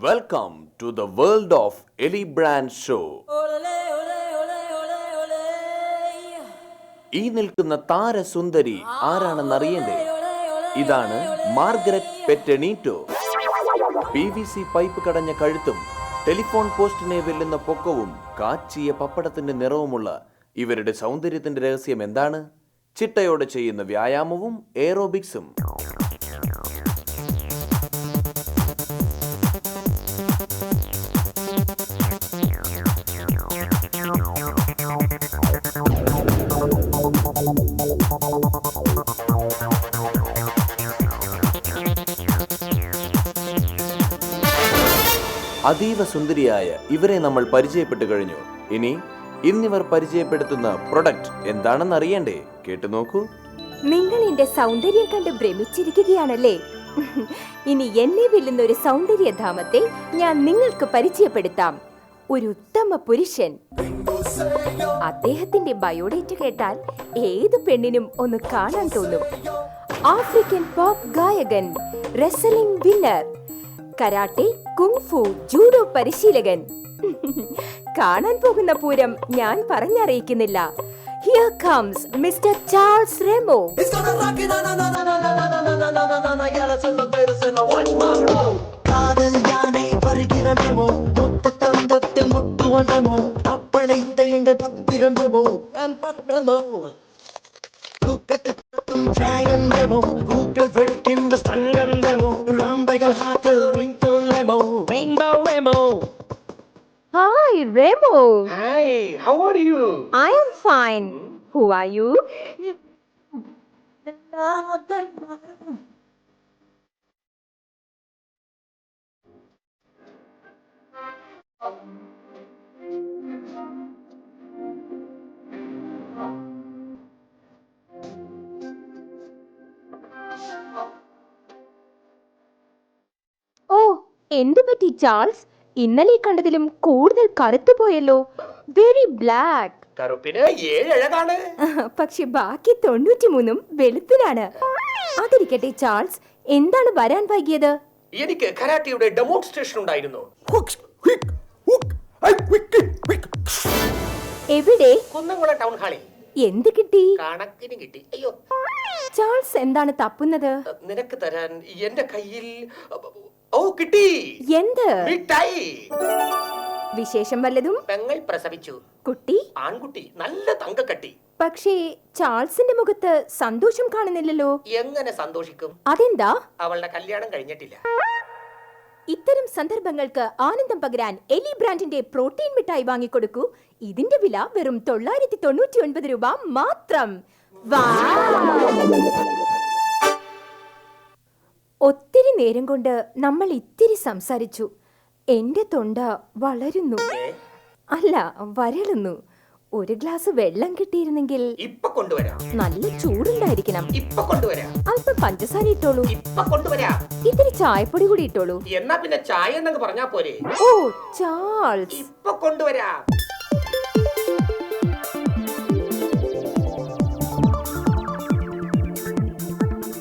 Welcome to the world of Ellie Brand Show. ഈ നിൽക്കുന്ന താരസുന്ദരി ആരാണെന്നറിയണ്ടേ? ഇതാണ് മാർഗരറ്റ് പെറ്റനീറ്റോ. PVC പൈപ്പ് കടഞ്ഞ കഴുത്തും ടെലിഫോൺ പോസ്റ്റിനെ വെല്ലുന്ന പൊക്കവും കാച്ചിയ പപ്പടത്തിന്റെ നിറവുമുള്ള ഇവരുടെ സൗന്ദര്യത്തിന്റെ രഹസ്യം എന്താണ്? ചിട്ടയോടെ ചെയ്യുന്ന വ്യായാമവും എയറോബിക്സും. അതീവ സുന്ദരിയായ ഇവരെ നമ്മൾ പരിചയപ്പെട്ടു കഴിഞ്ഞു. ഇന്നിവർ പരിചയപ്പെടുത്തുന്ന പ്രൊഡക്റ്റ് എന്താണെന്ന് അറിയണ്ടേ? കേട്ടു നോക്കൂ. നിങ്ങൾ എന്റെ സൗന്ദര്യം കണ്ട് ഭ്രമിച്ചിരിക്കുകയാണല്ലേ? ഇനി എന്നെ വെല്ലുന്ന ഒരു സൗന്ദര്യധാമത്തെ ഞാൻ നിങ്ങൾക്ക് പരിചയപ്പെടുത്താം. ഒരു ഉത്തമ പുരുഷൻ. അദ്ദേഹത്തിന്റെ ബയോഡേറ്റ കേട്ടാൽ ഏത് പെണ്ണിനും ഒന്ന് കാണാൻ തോന്നും. ആഫ്രിക്കൻ പോപ്പ് ഗായകൻ, wrestling winner, karate, kung fu, judo പരിശീലകൻ. കാണാൻ പോകുന്ന പൂരം ഞാൻ പറഞ്ഞറിയിക്കുന്നില്ല. Here comes Mr. Charles Remo. Hi, Remo. Hi, how are you? I am fine. Who are you? ഓ, എന്തു പറ്റി ചാൾസ്? ഇന്നലെ കണ്ടതിലും കൂടുതൽ കറുത്തു പോയല്ലോ. Very black. കറുപ്പിന് 7 അഴകാണ്. പക്ഷെ ബാക്കി 93 വെളുപ്പിനാണ്. അതിരിക്കട്ടെ ചാൾസ്, എന്താണ് വരാൻ വൈകിയത്? എനിക്ക് കരാട്ടയുടെ ഡെമോൺസ്ട്രേഷൻ ഉണ്ടായിരുന്നു. എവിടെ? കുന്നംകുളം ടൗൺ ഹാളിൽ. എന്ത് കിട്ടി? കണക്കിന് കിട്ടി. അയ്യോ, ചാൾസ് എന്താണ് തപ്പുന്നത്? നിനക്ക് തരാൻ എന്റെ കയ്യിൽ കിട്ടി. എന്ത്? മിഠായി. വിശേഷം വല്ലതും? പെങ്ങൾ പ്രസവിച്ചു. കുട്ടി? ആൺകുട്ടി, നല്ല തങ്കക്കട്ടി. പക്ഷേ ചാൾസിന്റെ മുഖത്ത് സന്തോഷം കാണുന്നില്ലല്ലോ. എങ്ങനെ സന്തോഷിക്കും? അതെന്താ? അവളുടെ കല്യാണം കഴിഞ്ഞിട്ടില്ല. ഇത്തരം സന്ദർഭങ്ങൾക്ക് ആനന്ദം പകരാൻ എലി ബ്രാൻഡിന്റെ പ്രോട്ടീൻ മിഠായി വാങ്ങിക്കൊടുക്കൂ. ഇതിന്റെ വില വെറും 999 രൂപ മാത്രം. ഒത്തിരി നേരം കൊണ്ട് നമ്മൾ ഇത്തിരി സംസാരിച്ചു. എന്റെ തൊണ്ട വളരുന്നു, അല്ല വരളുന്നു. ഒരു ഗ്ലാസ് വെള്ളം കിട്ടിയിരുന്നെങ്കിൽ. ഇപ്പൊ കൊണ്ടുവരാം. നല്ല ചൂടുണ്ടായിരിക്കണം. ഇപ്പൊ കൊണ്ടുവരാം. അല്പം പഞ്ചസാര ഇട്ടോളൂ. ഇപ്പൊ കൊണ്ടുവരാം. ഇത്തിരി ചായപ്പൊടി കൂടി ഇട്ടോളൂ. എന്നാ പിന്നെ ചായ എന്നങ്ങ് പറഞ്ഞാ പോരെ? ഓ ചാൾസ്, ഇപ്പൊ കൊണ്ടുവരാം.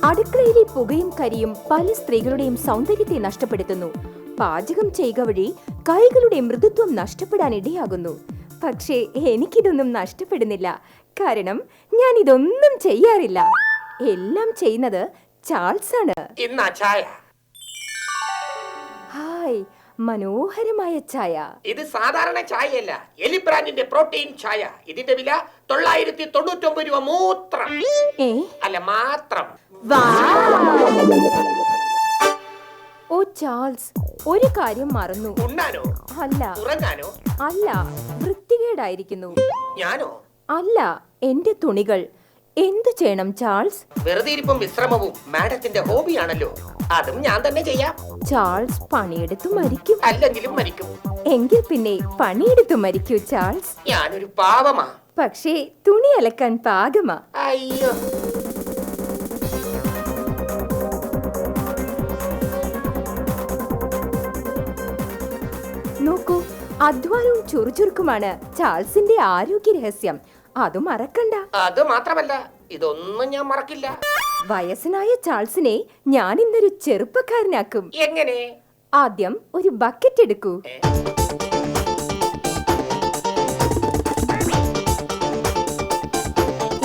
അടുക്കളയിലെ പുകയും കരിയും പല സ്ത്രീകളുടെയും സൗന്ദര്യത്തെ നഷ്ടപ്പെടുത്തുന്നു. പാചകം ചെയ്യുക വഴി കൈകളുടെ മൃദുത്വം നഷ്ടപ്പെടാൻ ഇടയാകുന്നു. പക്ഷേ എനിക്കിതൊന്നും നഷ്ടപ്പെടുന്നില്ല. കാരണം ഞാൻ ഇതൊന്നും ചെയ്യാറില്ല. എല്ലാം ചെയ്യുന്നത് ചാൾസ് ആണ്. ഹായ്, മനോഹരമായ ചായ. ഇത് സാധാരണ ചായയല്ല, എലി ബ്രാൻഡിന്റെ പ്രോട്ടീൻ ചായ. ഇതിന്റെ വില 999 രൂപ മാത്രം. അല്ല, മാത്രം. ഓ ചാൾസ്, ഒരു കാര്യം മറന്നു. ഉണ്ണാനോ? അല്ല. ഉറങ്ങാനോ? അല്ല, വൃത്തികേടായിരിക്കുന്നു. ഞാനോ? അല്ല, എന്റെ തുണികൾ. എന്തു ചെയ്യണം ചാൾസ്? വെറുതെ ഇരിപ്പും വിശ്രമവും മാഡത്തിന്റെ ഹോബിയാണല്ലോ. അതും ഞാൻ തന്നെ ചെയ്യാം. ചാൾസ് പണിയെടുത്തു മരിക്കും. അല്ലെങ്കിലും മരിക്കും. എങ്കിൽ പിന്നെ പണിയെടുത്തു മരിക്കൂ ചാൾസ്. ഞാനൊരു പാവമാ. പക്ഷേ തുണി അലക്കാൻ പാകമാ. അയ്യോ, നോക്കൂ, അധ്വാനവും ചുറുചുറുക്കുമാണ് ചാൾസിന്റെ ആരോഗ്യ രഹസ്യം. അത് മറക്കണ്ട. അത് മാത്രമല്ല, ഇതൊന്നും ഞാൻ മറക്കില്ല. വയസ്സനായ ചാൾസിനെ ഞാൻ ഇന്നൊരു ചെറുപ്പക്കാരനാക്കും. എങ്ങനെ? ആദ്യം ഒരു ബക്കറ്റ് എടുക്കൂ.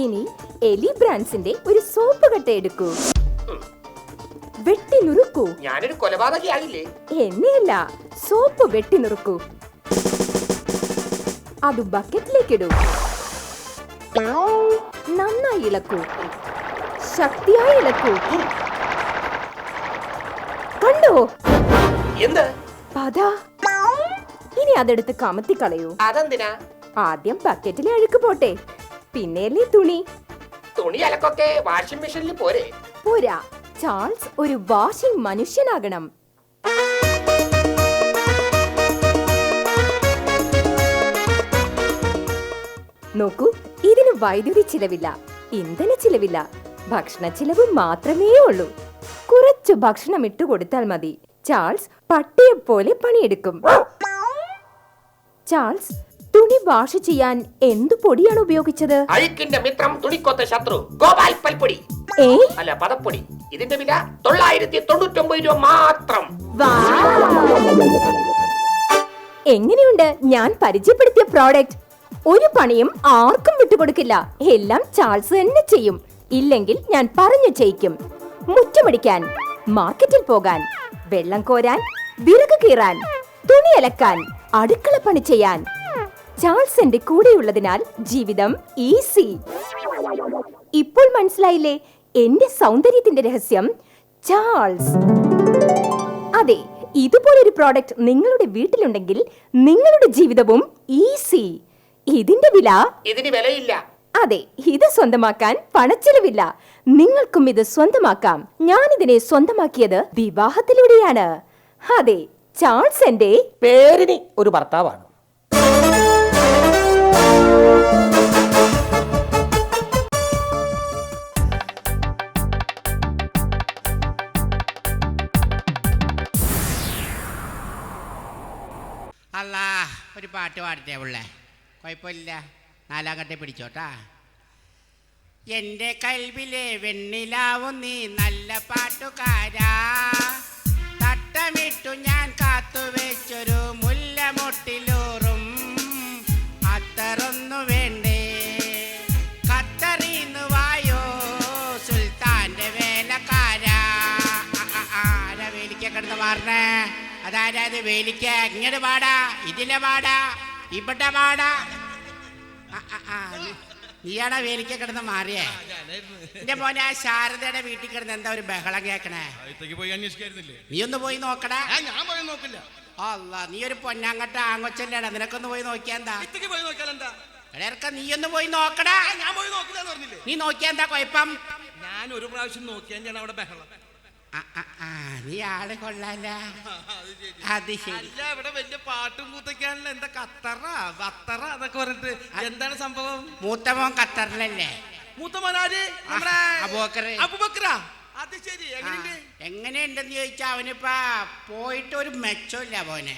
ഇനി എലി ബ്രാൻഡ്സിന്റെ ഒരു സോപ്പ് കട്ട എടുക്കൂ. വെട്ടി നുറുക്കൂ. ഞാനൊരു കൊലപാതകയായില്ലേ? എന്നെയല്ല, സോപ്പ് വെട്ടി നുറുക്കൂ. അത് ബക്കറ്റിലേക്കിടൂ. നന്നായി ഇളക്കൂ. ശക്തിയായി ഇളക്കൂ. കണ്ടോ? എന്ത്? പതാ. ഇനി അതെടുത്ത് കമത്തിക്കളയൂ. അതെന്തിനാ? ആദ്യം ബക്കറ്റിലെ അഴുക്ക് പോട്ടെ, പിന്നെയല്ലേ തുണി. തുണി അലക്കൊക്കെ വാഷിംഗ് മെഷീനിൽ പോരെ? പോരാ, ചാൾസ് ഒരു വാഷിംഗ് മനുഷ്യനാകണം. നോക്കൂ, ഇതിന് വൈദ്യുതി ചിലവില്ല, ഇന്ധന ചിലവില്ല, ഭക്ഷണ ചിലവ് മാത്രമേ ഉള്ളൂ. കുറച്ചു ഭക്ഷണം ഇട്ടുകൊടുത്താൽ മതി. ചാൾസ് പട്ടിയെ പോലെ പണിയെടുക്കും. ചാൾസ്, തുണി വാഷ് ചെയ്യാൻ എന്തു പൊടിയാണ് ഉപയോഗിച്ചത്? അഴുക്കിന്റെ മിത്രം, തുണിക്കൊത്ത ശത്രു, ഗോപാൽ പൽപ്പൊടി. അല്ല, പദപ്പൊടി. ഇതിന്റെ വില 999 രൂപ മാത്രം. എങ്ങനെയുണ്ട് ഞാൻ പരിചയപ്പെടുത്തിയ പ്രോഡക്റ്റ്? ഒരു പണിയും ആർക്കും വിട്ടുകൊടുക്കില്ല. എല്ലാം ചാൾസ് തന്നെ ചെയ്യും. ഇല്ലെങ്കിൽ ഞാൻ പറഞ്ഞു ചെയ്യിക്കും. മുറ്റമടിക്കാൻ, മാർക്കറ്റിൽ പോകാൻ, വെള്ളം കോരാൻ, വിറക് കീറാൻ, തുണി അലക്കാൻ, അടുക്കള പണി ചെയ്യാൻ. ചാൾസ് എന്റെ കൂടെയുള്ളതിനാൽ ജീവിതം ഈസി. ഇപ്പോൾ മനസ്സിലായില്ലേ എന്റെ സൗന്ദര്യത്തിന്റെ രഹസ്യം? ചാൾസ്. അതെ, ഇതുപോലൊരു പ്രോഡക്റ്റ് നിങ്ങളുടെ വീട്ടിലുണ്ടെങ്കിൽ നിങ്ങളുടെ ജീവിതവും ഈസി. ഇതിന്റെ വില? ഇതിന് വിലയില്ല. അതെ, ഇത് സ്വന്തമാക്കാൻ പണച്ചെലവില്ല. നിങ്ങൾക്കും ഇത് സ്വന്തമാക്കാം. ഞാൻ ഇതിനെ സ്വന്തമാക്കിയത് വിവാഹത്തിലൂടെയാണ്. അതെ, ചാൾസ് എന്റെ പേരിന് ഒരു ഭർത്താവാണ്. അല്ലാ, ഒരു പാട്ട് പാടട്ടെ ഉള്ളേ? കുഴപ്പമില്ല, 4-ാം കട്ടെ പിടിച്ചോട്ടാ. എൻ്റെ കൽവിലെ വെണ്ണിലാവും നീ നല്ല പാട്ടുകാരാ, തട്ടമിട്ടു ഞാൻ കാത്തുവെച്ചൊരു മുല്ലമൊട്ടിലൂറും അത്തറൊന്നു വേണ്ടേ, ഖത്തറിന്ന് വായോ സുൽത്താൻ്റെ വേലക്കാരാ. ആരാ വേലിക്ക കിടന്ന് മാറണേ? അതാരാത് വേലിക്ക? ഇങ്ങനെ പാടാ, ഇതിലെ പാടാ, ഇവിടെ പാടാ. നീയാണാ വേലിക്ക കിടന്ന് മാറിയേ? എന്റെ മോനെ, ആ ശാരദയുടെ വീട്ടിൽ കിടന്ന് എന്താ ഒരു ബഹളം കേക്കണേ? നീ ഒന്ന് പോയി നോക്കടാ. ഞാൻ പോയി നോക്കില്ല. അല്ല, നീ ഒരു പൊന്നാങ്കട്ട ആങ്കൊച്ചല്ലേടാ, നിനക്കൊന്ന് പോയി നോക്കിയാ എന്താ? നീ ഒന്ന് പോയി നോക്കടാ. ഞാൻ പോയി നോക്കില്ല പറഞ്ഞില്ലേ? നീ നോക്കിയാ എന്താ കുഴപ്പം? ഞാൻ ഒരു പ്രാവശ്യം നോക്കിയാൽ അവിടെ ബഹളം. നീ ആള് കൊള്ളാല. അത് ശരി. അല്ല, ഇവിടെ വലിയ പാട്ടും കൂത്തൊക്കെയാണല്ലോ. എന്താ ഖത്തറ ബത്തറ എന്നൊക്കെ പറഞ്ഞിട്ട് എന്താണ് സംഭവം? മൂത്തമോൻ ഖത്തറിലല്ലേ? മൂത്തമോനാര്? അബൂബക്കറാ. അത് ശരി. എങ്ങനെയുണ്ടെന്ന് ചോദിച്ചാ അവനിപ്പാ പോയിട്ട് ഒരു മെച്ചമില്ല പോനെ.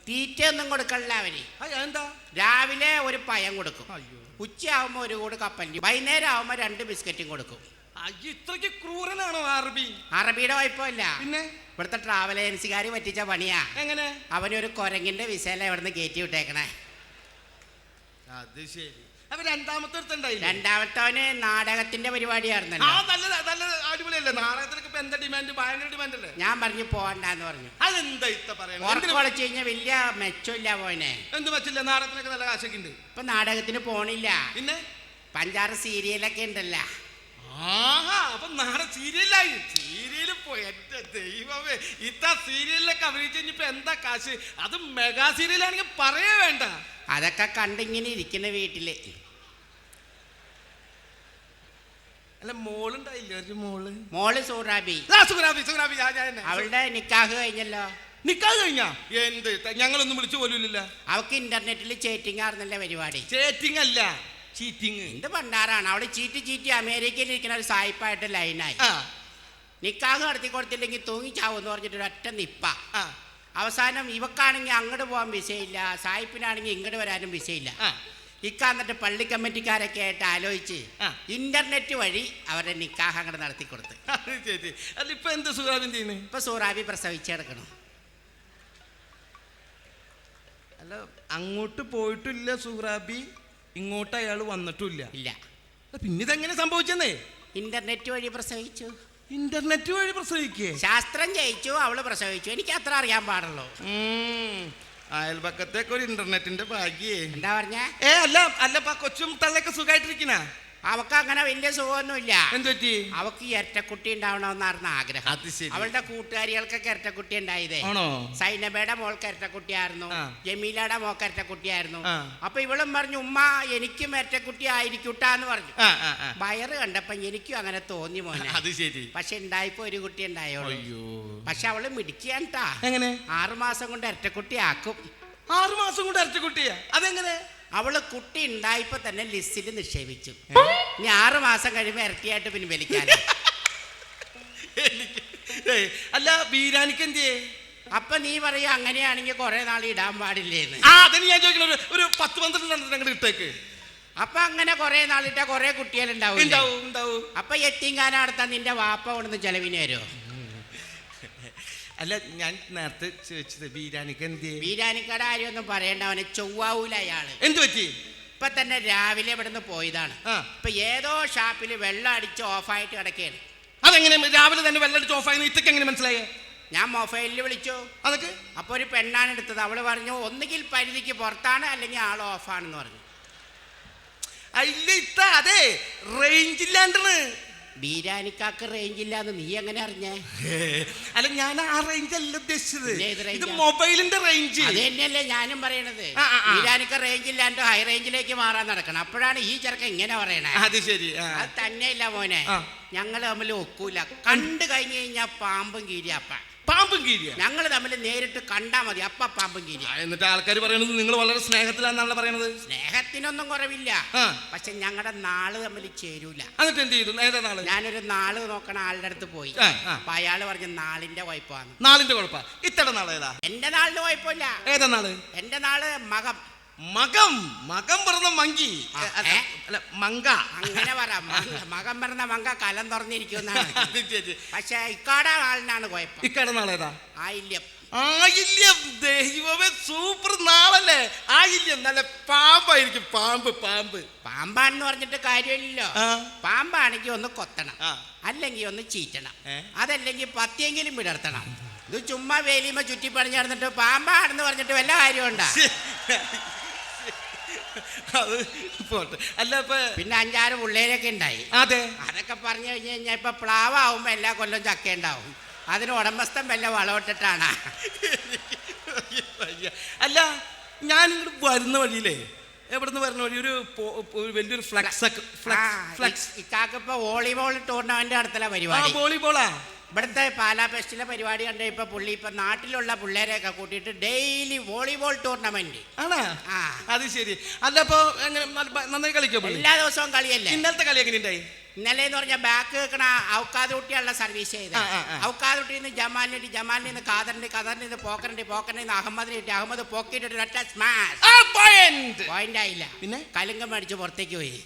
തീറ്റ ഒന്നും കൊടുക്കണില്ല അവന്. എന്താ? രാവിലെ ഒരു പയം കൊടുക്കും, ഉച്ചയാവുമ്പോ ഒരു കൂട് കപ്പലിന്, വൈകുന്നേരം ആവുമ്പോ 2 ബിസ്ക്കറ്റും കൊടുക്കും. ഇത്രയ്ക്ക് ക്രൂരനാണോ അറബി? അറബിയുടെ കുഴപ്പമില്ല, പിന്നെ ഇവിടുത്തെ ട്രാവൽ ഏജൻസിക്കാർ പറ്റിച്ച പണിയാ. എങ്ങനെ? അവനൊരു കുരങ്ങിന്റെ വിസയില ഇവിടുന്ന് കയറ്റി വിട്ടേക്കണേ. അത് ശരി. അപ്പൊ രണ്ടാമത്തവന് നാടകത്തിന്റെ പരിപാടിയായിരുന്നല്ലോ. അടിപൊളിയല്ലേ നാടകത്തിനൊക്കെ? ഇപ്പൊ എന്താ ഡിമാൻഡ്? ഭയങ്കര ഡിമാൻഡ് അല്ലേ? ഞാൻ പറഞ്ഞു പോവണ്ടെന്ന് പറഞ്ഞു. അതെന്താ ഇത്ത പറയാ? ഉറക്കൊളിച്ചു കഴിഞ്ഞാൽ വലിയ മെച്ചമില്ല പോനെ. എന്ത് മെച്ചില്ല? നാടകത്തിനൊക്കെ നല്ല കാശൊക്കെ ഉണ്ട്. ഇപ്പൊ നാടകത്തിന് പോണില്ല, പിന്നെ 5-6 സീരിയലൊക്കെ ഉണ്ടല്ലോ. അപ്പൊ നാളെ സീരിയലായി. സീരിയല് പോയി. എന്റെ ദൈവമേ, ഇത്ത സീരിയലിലൊക്കെ അഭിനയിച്ച് കഴിഞ്ഞപ്പോ എന്താ കാശ്? അത് മെഗാ സീരിയലാണെങ്കിൽ പറയേ വേണ്ട. അതൊക്കെ കണ്ടിങ്ങനെ ഇരിക്കുന്ന വീട്ടില്. അല്ല, മോളുണ്ടായില്ലേ? ഒരു മോള് സൂറാബി. അവളുടെ നിക്കാഹ് കഴിഞ്ഞല്ലോ. നിക്കാഹ് കഴിഞ്ഞാ? എന്ത്? ഞങ്ങളൊന്നും വിളിച്ചു പോലുമില്ല. അവക്ക് ഇന്റർനെറ്റിൽ ചേറ്റിംഗ് ആയിരുന്നല്ലേ പരിപാടി. ചേറ്റിംഗ് അല്ല, ചീറ്റിംഗ്. എന്ത് പണ്ടാറാണ് അവള് ചീറ്റി അമേരിക്കയിൽ ഇരിക്കുന്ന ഒരു സായിപ്പായിട്ട് ലൈനായി. നിക്കാഹ് നടത്തി കൊടുത്തില്ലെങ്കിൽ തൂങ്ങിച്ചാവെന്ന് പറഞ്ഞിട്ട് ഒരൊറ്റ നിപ്പ. അവസാനം ഇവക്കാണെങ്കിൽ അങ്ങോട്ട് പോകാൻ വിസയില്ല, സായിപ്പിനാണെങ്കിൽ ഇങ്ങോട്ട് വരാനും വിസയില്ല. ഇക്ക എന്നിട്ട് പള്ളി കമ്മിറ്റിക്കാരൊക്കെ ആയിട്ട് ആലോചിച്ച് ഇന്റർനെറ്റ് വഴി അവരുടെ നിക്കാഹ് അങ്ങോട്ട് നടത്തി കൊടുത്ത്. അത് ശരി. അല്ല ഇപ്പൊ എന്ത് സുറാബി ചെയ്യുന്നു? ഇപ്പൊ സൂറാബി പ്രസവിച്ചെടുക്കണം. അല്ല അങ്ങോട്ട് പോയിട്ടില്ല സുഹ്റാബി, ഇങ്ങോട്ട് അയാൾ വന്നിട്ടില്ല. ഇല്ല. പിന്നെ ഇതെങ്ങനെ സംഭവിച്ചെന്നേ? ഇന്റർനെറ്റ് വഴി പ്രസവിച്ചു. ഇന്റർനെറ്റ് വഴി പ്രസവിക്കേ? ശാസ്ത്രം ജയിച്ചു, അവള് പ്രസവിച്ചു. എനിക്ക് അത്ര അറിയാൻ പാടുള്ളൂ. അയൽപക്കത്തേക്ക് ഒരു ഇന്റർനെറ്റിന്റെ ഭാഗ്യേ. എന്താ പറഞ്ഞേ? അല്ല അല്ലപ്പാ കൊച്ചും തള്ളൊക്കെ സുഖമായിട്ടിരിക്കണ? അവക്ക് അങ്ങനെ വലിയ സുഖമൊന്നുമില്ല. എന്തുപറ്റി? അവക്ക് ഇരട്ടക്കുട്ടി ഉണ്ടാവണമെന്നായിരുന്നു ആഗ്രഹം. അത് ശരി. അവളുടെ കൂട്ടുകാരികൾക്കൊക്കെ ഇരട്ടക്കുട്ടി ഉണ്ടായതേ. ആണോ? സൈനബയുടെ മോൾക്ക് ഇരട്ടക്കുട്ടിയായിരുന്നു, ജമീലയുടെ മോൾക്ക് ഇരട്ടക്കുട്ടിയായിരുന്നു. അപ്പൊ ഇവളും പറഞ്ഞു ഉമ്മ എനിക്കും ഇരട്ടക്കുട്ടി ആയിരിക്കൂട്ടാന്ന് പറഞ്ഞു. വയറ് കണ്ടപ്പോ എനിക്കും അങ്ങനെ തോന്നി മോനെ. അത് ശരി. പക്ഷെ ഉണ്ടായപ്പോ ഒരു കുട്ടി ഉണ്ടായോളൂ. പക്ഷെ അവള് മിടിക്കാണ്ടാ. എങ്ങനെ? 6 മാസം കൊണ്ട് ഇരട്ടക്കുട്ടി ആക്കും. 6 മാസം കൊണ്ട് ഇരട്ടക്കുട്ടിയാ? അതെങ്ങനെ? അവള് കുട്ടി ഉണ്ടായപ്പോ തന്നെ ലിസ്റ്റിൽ നിക്ഷേപിച്ചു. ഇനി 6 മാസം കഴിയുമ്പോ ഇരട്ടിയായിട്ട് പിൻവലിക്കാൻ. അല്ല ബീരാനിക്ക് എന്തേ? അപ്പൊ നീ പറയാ അങ്ങനെയാണെങ്കിൽ കുറെ നാൾ ഇടാൻ പാടില്ലേന്ന്. അതിന് ഞാൻ ചോദിക്കണ ഒരു 10-12 അങ്ങോട്ട് ഇട്ടേക്ക്. അപ്പൊ അങ്ങനെ കുറെ നാളിട്ട കുറെ കുട്ടികളുണ്ടാവും. അപ്പൊ യത്തീംഖാന നടത്താൻ നിന്റെ വാപ്പ കൊണ്ടു ചെലവിന് വരുമോ? അല്ല ഞാൻ നേരത്തെ ചോദിച്ചത് ബീരാനിക്ക് എന്തേ? ബീരാനിക്കട കാര്യമൊന്നും പറയണ്ട, അവനെ ചൊവ്വാവൂല അയാള്. എന്തു പറ്റി? ഇപ്പൊ തന്നെ രാവിലെ ഇവിടുന്ന് പോയതാണ്. ഇപ്പൊ ഏതോ ഷാപ്പില് വെള്ളം അടിച്ച് ഓഫായിട്ട് കിടക്കുകയാണ്. അതെങ്ങനെ രാവിലെ തന്നെ വെള്ളം അടിച്ച് ഓഫായി? ഇതൊക്കെ എങ്ങനെ മനസ്സിലായേ? ഞാൻ മൊബൈലിൽ വിളിച്ചു. അതൊക്കെ അപ്പൊ ഒരു പെണ്ണാണ് എടുത്തത്. അവള് പറഞ്ഞു ഒന്നുകിൽ പരിധിക്ക് പുറത്താണ് അല്ലെങ്കിൽ ആൾ ഓഫാണെന്ന് പറഞ്ഞു. അതെ റേഞ്ച് ഇല്ലാണ്ടാണ്. ബീരാനിക്കാക്ക് റേഞ്ച് ഇല്ലാന്ന് നീ എങ്ങനെ അറിഞ്ഞേ? അല്ല ഞാൻ ആ റേഞ്ച് അല്ല ഉദ്ദേശിച്ചത്, ഇത് മൊബൈലിന്റെ റേഞ്ച്. അത് തന്നെയല്ലേ ഞാനും പറയണത്. ബീരാനിക്ക റേഞ്ച് ഇല്ലാണ്ട് ഹൈ റേഞ്ചിലേക്ക് മാറാൻ നടക്കണം. അപ്പോഴാണ് ഈ ചെറുക്കൻ ഇങ്ങനെ പറയണേ. അത് ശരി. അത് തന്നെയല്ല മോനെ, ഞങ്ങള് തമ്മിൽ ഒക്കൂല. കണ്ടു കഴിഞ്ഞു കഴിഞ്ഞാ പാമ്പും കീരിയപ്പ. പാമ്പും കീരിയ? ഞങ്ങൾ തമ്മിൽ നേരിട്ട് കണ്ടാ മതി, അപ്പ പാമ്പും കീരിയ. എന്നിട്ട് ആൾക്കാർ പറയണത് നിങ്ങൾ വളരെ സ്നേഹത്തിലാണെന്നാണ് പറയണത്. സ്നേഹത്തിനൊന്നും കുറവില്ല, പക്ഷെ ഞങ്ങളുടെ നാള് തമ്മിൽ ചേരൂല. എന്നിട്ട് എന്ത് ചെയ്തു? ഏതാ നാള്? ഞാനൊരു നാള് നോക്കണ ആളുടെ അടുത്ത് പോയി. അപ്പൊ അയാള് പറഞ്ഞു നാളിന്റെ കുഴപ്പമാണ്. നാളിന്റെ കുഴപ്പ? ഇത്തട നാള് ഏതാ? എന്റെ നാളിന് കുഴപ്പമില്ല. ഏതാ നാള്? എന്റെ നാള് മകം. മകം പറഞ്ഞ മങ്കി അല്ല മങ്ക. അങ്ങനെ പറ. മകം പറഞ്ഞ മങ്ക കലം തുറന്നിരിക്കുന്നാണ്. പക്ഷെ ഇക്കാട നാളിനാണ് കുഴപ്പം. ഇക്കാട നാളേതാ? ആയില്യം. ആയില്യം. ദൈവമേ സൂപ്പർ നാളല്ലേ ആയില്യം. നല്ല പാമ്പായിരിക്കും. പാമ്പാണെന്ന് പറഞ്ഞിട്ട് കാര്യമില്ലല്ലോ. പാമ്പാണെങ്കിൽ ഒന്ന് കൊത്തണം, അല്ലെങ്കിൽ ഒന്ന് ചീറ്റണം, അതല്ലെങ്കിൽ പത്തിയെങ്കിലും വിടർത്തണം. ഇത് ചുമ്മാ വേലിയുമ്പോ ചുറ്റി പണിഞ്ഞ് നടന്നിട്ട് പാമ്പാണെന്ന് പറഞ്ഞിട്ട് വല്ല കാര്യമുണ്ടാ? അത് പോട്ടെ. അല്ല പിന്നെ 5-6 പിള്ളേരൊക്കെ ഉണ്ടായി. അതെ, അതൊക്കെ പറഞ്ഞു കഴിഞ്ഞു കഴിഞ്ഞാൽ ഇപ്പൊ പ്ലാവാകുമ്പോ എല്ലാ കൊല്ലം ചക്ക ഉണ്ടാവും. അതിന് ഉടമസ്ഥൻ വല്ല വളമിട്ടിട്ടാണ്. അല്ല ഞാൻ ഇങ്ങോട്ട് വരുന്ന വഴിയിലേ, എവിടുന്ന് വരുന്ന വഴി ഒരു വലിയൊരു ഫ്ലക്സ്. ഇക്കാക്കിപ്പോ വോളിബോൾ ടൂർണമെന്റ് നടത്തല പരിപാടി. വോളിബോളാ? ഇവിടുത്തെ പാലാ ഫെസ്റ്റിലെ പരിപാടി കണ്ട ഇപ്പൊ പുള്ളി ഇപ്പൊ നാട്ടിലുള്ള പിള്ളേരെയൊക്കെ കൂട്ടിയിട്ട് ഡെയിലി വോളിബോൾ ടൂർണമെന്റ് ആണോ? അത് ശരി. അല്ല അപ്പൊ നന്നായി കളിക്കും? എല്ലാ ദിവസവും കളിയല്ലേ. ഇന്നലത്തെ കളി എങ്ങനെ ഉണ്ടായി? ഇന്നലെ എന്ന് പറഞ്ഞാൽ ബാക്ക് വെക്കണ ഔക്കാദുട്ടിയുള്ള സർവീസ് ചെയ്ത് ഔക്കാദുട്ടിയിൽ നിന്ന് ജമാലിന് നിന്ന് ഖദറിന് നിന്ന് പോക്കറിന് നിന്ന് അഹമ്മദ് പോക്കിയിട്ട് പോയിന്റ് ആയില്ല. പിന്നെ കലുങ്കം മേടിച്ച് പുറത്തേക്ക് പോയി.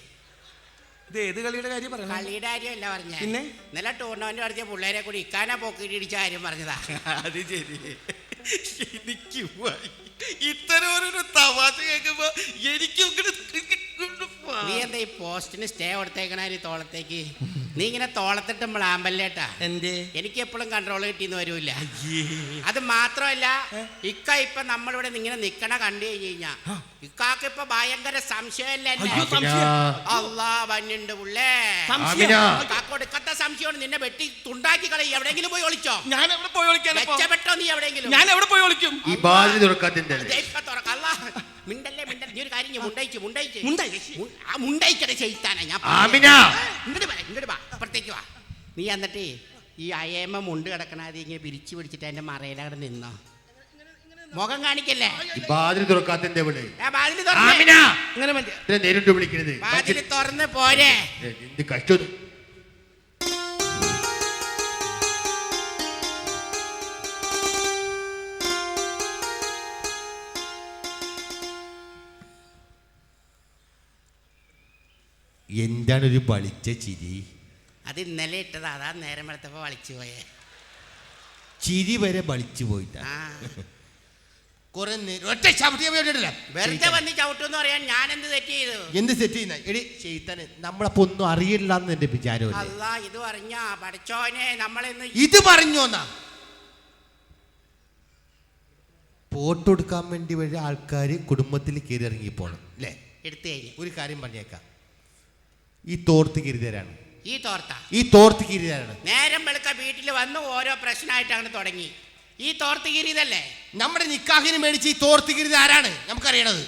ഇത് ഏത് കളിയുടെ കാര്യം പറഞ്ഞു? കളിയുടെ കാര്യമല്ല പറഞ്ഞ. ഇന്നലെ ടൂർണമെന്റ് നടത്തിയ പിള്ളേരെ കൂടി ഇക്കാന പോക്കിട്ട് ഇടിച്ച കാര്യം പറഞ്ഞതാ. അത് ശരി. എനിക്ക് ഇത്തരം ഒരു തമാശ കേൾക്കുമ്പോ എനിക്ക് നീ എന്താ ഈ പോസ്റ്റിന് സ്റ്റേ കൊടുത്തേക്കണ തോളത്തേക്ക്? നീ ഇങ്ങനെ തോളത്തിട്ട് മ്ലാമ്പല്ലേട്ടാ. എനിക്ക് എപ്പോഴും കൺട്രോൾ കിട്ടിയെന്ന് വരൂല. അത് മാത്രമല്ല ഇക്ക ഇപ്പൊ നമ്മളിവിടെ ഇങ്ങനെ നിക്കണ കണ്ടു കഴിഞ്ഞു കഴിഞ്ഞാ ഇക്കാക്ക് ഇപ്പൊ ഭയങ്കര സംശയമല്ലേ? അള്ളാ വന്നുണ്ട് പുള്ളേ. കൊടുക്കത്ത സംശയമാണ്. നിന്നെ വെട്ടി തുണ്ടാക്കി കളി. എവിടെയെങ്കിലും പോയി ഒളിച്ചോ? ഞാൻ എവിടെ പോയി ഒളിക്കാൻ? രക്ഷപ്പെട്ടോ നീ എവിടെയെങ്കിലും? ഞാൻ എവിടെ പോയി ഒളിക്കും? മിണ്ടല്ലേ നീ ഒരു കാര്യം മുണ്ടയിക്കട ചെയ്താനാ ഞാൻ. അപ്പുറത്തേക്ക് വാ. നീ എന്നിട്ട് ഈ അയേമ മുണ്ട് കിടക്കണത് ഇങ്ങനെ പിരിച്ചു പിടിച്ചിട്ട് അതിന്റെ മറയിലവിടെ നിന്നോ. മുഖം കാണിക്കല്ലേ. വാതിൽ തുറന്ന് പോരെ. കഷ്ടം. എന്താണ് ഒരു വളിച്ച ചിരി? അത് ഇന്നലെ ഇട്ടതാ, അതാ നേരം വെളുത്തപ്പോ വളിച്ചു പോയേ. ചിരി വരെ വളിച്ചു പോയിട്ടാ. ആ കുറെ ഒറ്റ ചവിട്ടിയ വെറുതെ വന്ന് ചവിട്ടെന്ന് പറയാൻ ഞാൻ എന്ത് തെറ്റ് ചെയ്തു? എന്ത് സെറ്റ് ചെയ്യുന്ന എടി ചെയ്താന് നമ്മളപ്പോ ഒന്നും അറിയില്ല എന്ന് എന്റെ വിചാരം. അല്ല ഇത് പറഞ്ഞാ പഠിച്ചോനെ നമ്മളെന്ന് ഇത് പറഞ്ഞോന്നാ ഫോട്ടോ എടുക്കാൻ വേണ്ടി വരെ ആൾക്കാർ കുടുംബത്തിൽ കയറി ഇറങ്ങി പോണം അല്ലേ? എടുത്തു കഴിഞ്ഞു. ഒരു കാര്യം പറഞ്ഞേക്കാം, ഈ തോർത്ത് കിരിതരാണ്. ഈ തോർത്ത് കിരിതരാണ്. നേരം വെളുക്ക വീട്ടിൽ വന്ന് ഓരോ പ്രശ്നമായിട്ടാണ് തുടങ്ങി. ഈ തോർത്ത് കീറിയതല്ലേ? നമ്മുടെ നിക്കാഹിന് മേടിച്ച് ഈ തോർത്ത് കിരിത ആരാണ് നമുക്കറിയണത്?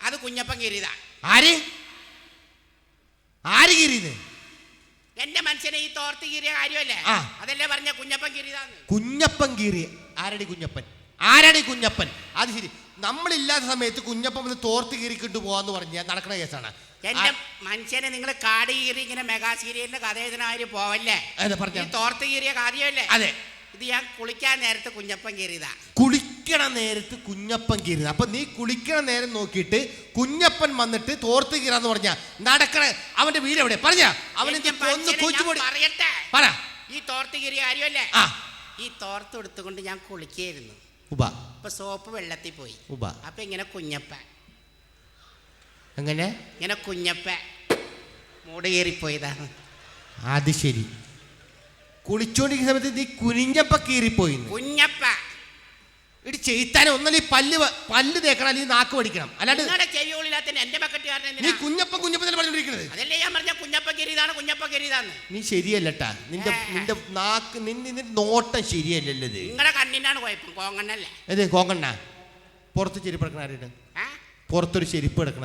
അത് കുഞ്ഞപ്പൻ കീറിയതാ. ആര് ആര് കീറിയത്? എന്റെ മനുഷ്യനെ ഈ തോർത്ത് കീറിയ കാര്യമല്ലേ? അതല്ലേ പറഞ്ഞ കുഞ്ഞപ്പൻ കീറിയതാന്ന്. കുഞ്ഞപ്പൻ കീറിയ ആരടി കുഞ്ഞപ്പൻ? ആരാടി കുഞ്ഞപ്പൻ? അത് ശരി, നമ്മളില്ലാത്ത സമയത്ത് കുഞ്ഞപ്പൻ വന്ന് തോർത്ത് കീറിക്കൊണ്ട് പോവാന്ന് പറഞ്ഞാൽ നടക്കുന്ന കേസാണ്. എന്റെ മനുഷ്യനെ നിങ്ങൾ കാട് കീറി ഇങ്ങനെ മെഗാ സീരിയലിന്റെ കഥ എഴുതുന്നവര് പോവല്ലേ? ഈ തോർത്ത് കീറിയ കാര്യമല്ലേ? അതെ. ഇത് ഞാൻ കുളിക്കാൻ നേരത്ത് കുഞ്ഞപ്പൻ കീറിയതാ. കുളിക്കണ നേരത്ത് കുഞ്ഞപ്പൻ കീറിയത്. അപ്പൊ നീ കുളിക്കണ നേരം നോക്കിയിട്ട് കുഞ്ഞപ്പൻ വന്നിട്ട് തോർത്ത് കീറാന്ന് പറഞ്ഞ നടക്കണ അവന്റെ വീട് എവിടെ? പറഞ്ഞ പറയട്ടെ, പറ. ഈ തോർത്ത് കീറിയ കാര്യമല്ലേ? ഈ തോർത്ത് എടുത്തുകൊണ്ട് ഞാൻ കുളിക്കായിരുന്നു. ഇപ്പൊ സോപ്പ് വെള്ളത്തിൽ പോയി. അപ്പൊ ഇങ്ങനെ കുഞ്ഞപ്പൻ അങ്ങനെ ഇങ്ങനെ കുഞ്ഞപ്പൻ മൂട് കീറിപ്പോയതാണ്. അത് ശരി, കുളിച്ചോണ്ടിരിക്കുന്ന സമയത്ത് നീ കുനിഞ്ഞപ്പ കീറിപ്പോയി. കുഞ്ഞപ്പ ഇടി ചെയ്താനെ ഒന്നല്ല ഈ പല്ല് തേക്കണം, അല്ലെങ്കിൽ നാക്ക് പഠിക്കണം. അല്ലാണ്ട് എന്റെ ബക്കറ്റ് നീ കുഞ്ഞപ്പൻ പറഞ്ഞോണ്ടിരിക്കുന്നത്. അതല്ലേ ഞാൻ പറഞ്ഞ കുഞ്ഞപ്പ കീറിയതാണ്, കുഞ്ഞപ്പ കീറിയതാണ്. നീ ശരിയല്ലട്ടാ, നിന്റെ നാക്ക് നിന്റെ നോട്ടം ശരിയല്ലല്ലത്. നിങ്ങളുടെ കണ്ണിനാണ് കുഴപ്പം, കോങ്ങണ്ണല്ലേ? അതെ, കോങ്ങണ്ണ. പുറത്ത് ചെരുപ്പ് എടുക്കണ ആരാണ്? പുറത്തൊരു ചെരുപ്പ് എടുക്കണ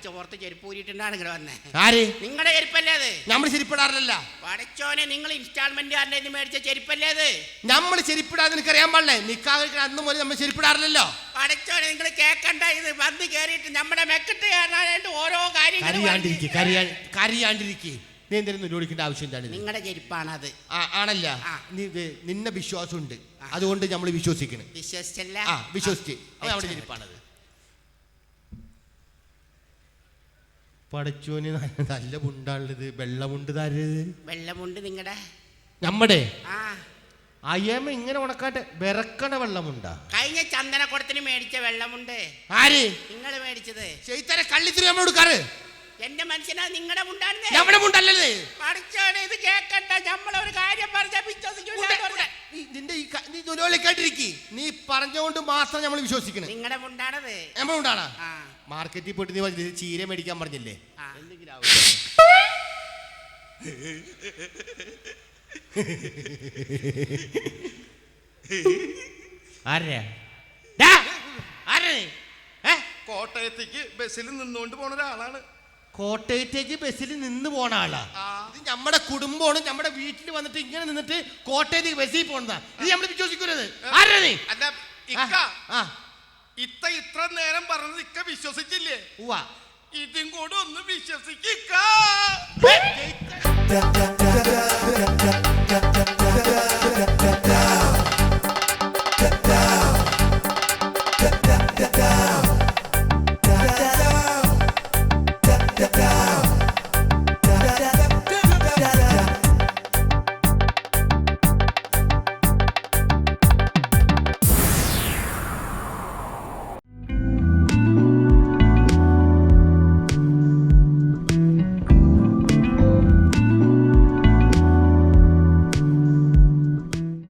ചോർത്ത് ചെരുപ്പ് ഊരിട്ടുണ്ടാണ് ഇങ്ങനെ വന്നേ. ആര്? നിങ്ങളുടെ ചെരുപ്പല്ലേ അത്? നമ്മൾ ചെരുപ്പിടാറില്ല. പഠിച്ചോനെ, നിങ്ങൾ ഇൻസ്റ്റാൾമെന്റ് മേടിച്ച ചെരുപ്പല്ലേ അത്? നമ്മൾ ചെരുപ്പിടാതെ നിനക്ക് അറിയാൻ പാടില്ലേ? നിക്കാതെ അന്ന് പോലെ നമ്മൾ ചെരുപ്പിടാറില്ലല്ലോ. പഠിച്ചോനെ, നിങ്ങൾ കേക്കണ്ട. ഇത് വന്ന് കയറിയിട്ട് നമ്മുടെ മെക്കിട്ട് കയറാനായിട്ട് ഓരോ കരയാണ്ടിരിക്കേ. നീ എന്തെങ്കിലും നിരോധിക്കേണ്ട ആവശ്യം എന്താണ്? നിങ്ങളുടെ ചെരുപ്പാണത്. ആണല്ല, നിന്നെ വിശ്വാസമുണ്ട്, അതുകൊണ്ട് നമ്മൾ വിശ്വസിക്കണം. വിശ്വസിച്ചല്ല? വിശ്വസിച്ച് അവിടെ ചെരുപ്പാണത്. പടച്ചോന് നല്ല മുണ്ടാണുള്ളത്. വെള്ളമുണ്ട് താരത്. വെള്ളമുണ്ട് നിങ്ങളുടെ നമ്മുടെ അയ്യമ്മ ഇങ്ങനെ ഉണക്കാട്ടെ വിറക്കണ വെള്ളമുണ്ടാ? കഴിഞ്ഞ ചന്ദനക്കുടത്തിന് മേടിച്ച വെള്ളമുണ്ട്. ആര്? നിങ്ങൾ മേടിച്ചത്. ചെയ്താരെ കള്ളിത്തിരി നമ്മൾ കൊടുക്കാറ്. എന്റെ മനുഷ്യനാ നിങ്ങളുടെ മുണ്ടാണ്. നമ്മുടെ മുണ്ടല്ലേ? പഠിച്ചോനെ, ഇത് കേക്കണ്ട. നമ്മളൊരു കാര്യം പറഞ്ഞ വിശ്വസിക്കില്ല. നീ ജോലിക്കായിട്ടിരിക്കി. നീ പറഞ്ഞുകൊണ്ട് മാത്രം നമ്മൾ വിശ്വസിക്കണം. നിങ്ങളുടെ മുണ്ടാണത്. നമ്മുടെ മുണ്ടാണ്. മാർക്കറ്റിൽ പോയിട്ട് നീ ചീര മേടിക്കാൻ പറഞ്ഞില്ലേ? കോട്ടയത്തേക്ക് ബസ്സിൽ നിന്നുകൊണ്ട് പോണ ഒരാളാണ്. കോട്ടയത്തേക്ക് ബസ്സിൽ നിന്ന് പോണ ആളാ? ഇത് നമ്മുടെ കുടുംബമാണ്. നമ്മുടെ വീട്ടിൽ വന്നിട്ട് ഇങ്ങനെ നിന്നിട്ട് കോട്ടയത്തേക്ക് ബസ്സിൽ പോണതാ. ഇത് നമ്മൾ വിശ്വസിക്കുന്നത്. അല്ല ഇത്ര നേരം പറഞ്ഞത് ഇക്ക വിശ്വസിച്ചില്ലേ? ഇതും കൂടെ ഒന്ന് വിശ്വസിക്ക.